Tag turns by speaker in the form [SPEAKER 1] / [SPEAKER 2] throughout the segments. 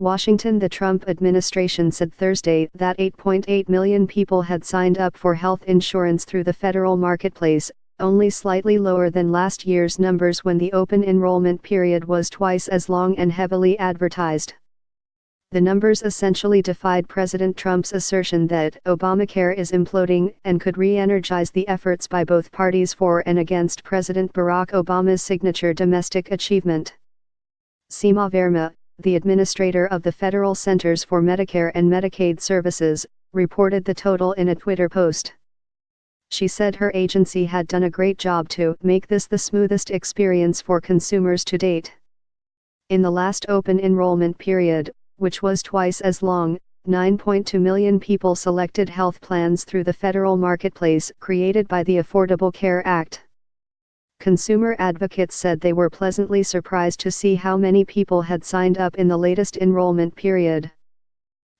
[SPEAKER 1] Washington. The Trump administration said Thursday that 8.8 million people had signed up for health insurance through the federal marketplace, only slightly lower than last year's numbers when the open enrollment period was twice as long and heavily advertised. The numbers essentially defied President Trump's assertion that Obamacare is imploding and could re-energize the efforts by both parties for and against President Barack Obama's signature domestic achievement. Seema Verma, the administrator of the Federal Centers for Medicare and Medicaid Services, reported the total in a Twitter post. She said her agency had done a great job to make this the smoothest experience for consumers to date. In the last open enrollment period, which was twice as long, 9.2 million people selected health plans through the federal marketplace created by the Affordable Care Act. Consumer advocates said they were pleasantly surprised to see how many people had signed up in the latest enrollment period.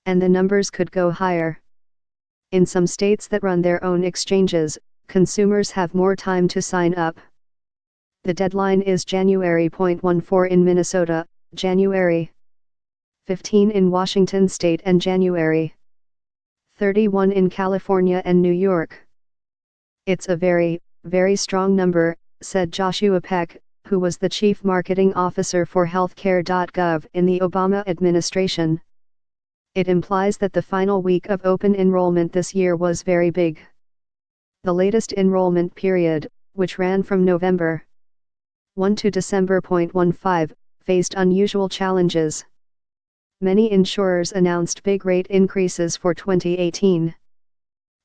[SPEAKER 1] And the numbers could go higher. In some states that run their own exchanges, consumers have more time to sign up. The deadline is January 14 in Minnesota, January 15 in Washington State and January 31 in California and New York. It's a very, very strong number, said Joshua Peck, who was the chief marketing officer for healthcare.gov in the Obama administration. It implies that the final week of open enrollment this year was very big. The latest enrollment period, which ran from November 1 to December 15, faced unusual challenges. Many insurers announced big rate increases for 2018.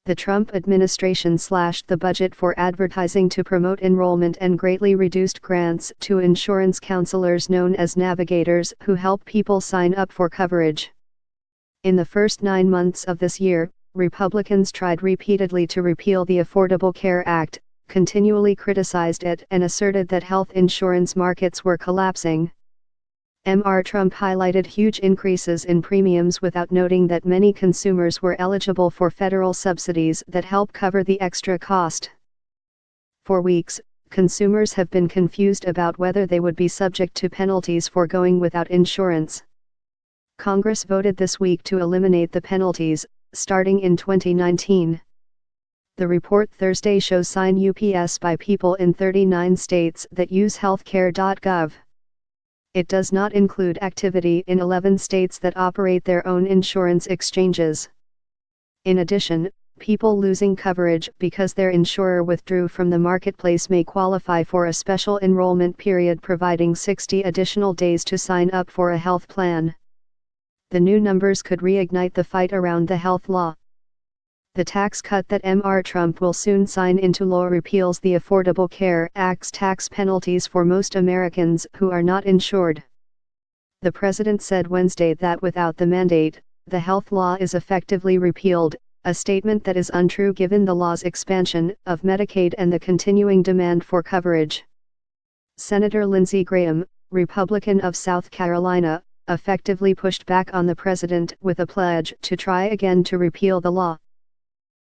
[SPEAKER 1] The Trump administration slashed the budget for advertising to promote enrollment and greatly reduced grants to insurance counselors known as navigators who help people sign up for coverage. In the first 9 months of this year, Republicans tried repeatedly to repeal the Affordable Care Act, continually criticized it and asserted that health insurance markets were collapsing. Trump highlighted huge increases in premiums without noting that many consumers were eligible for federal subsidies that help cover the extra cost. For weeks, consumers have been confused about whether they would be subject to penalties for going without insurance. Congress voted this week to eliminate the penalties, starting in 2019. The report Thursday shows sign UPS by people in 39 states that use healthcare.gov. It does not include activity in 11 states that operate their own insurance exchanges. In addition, people losing coverage because their insurer withdrew from the marketplace may qualify for a special enrollment period providing 60 additional days to sign up for a health plan. The new numbers could reignite the fight around the health law. The tax cut that Trump will soon sign into law repeals the Affordable Care Act's tax penalties for most Americans who are not insured. The president said Wednesday that without the mandate, the health law is effectively repealed, a statement that is untrue given the law's expansion of Medicaid and the continuing demand for coverage. Senator Lindsey Graham, Republican of South Carolina, effectively pushed back on the president with a pledge to try again to repeal the law.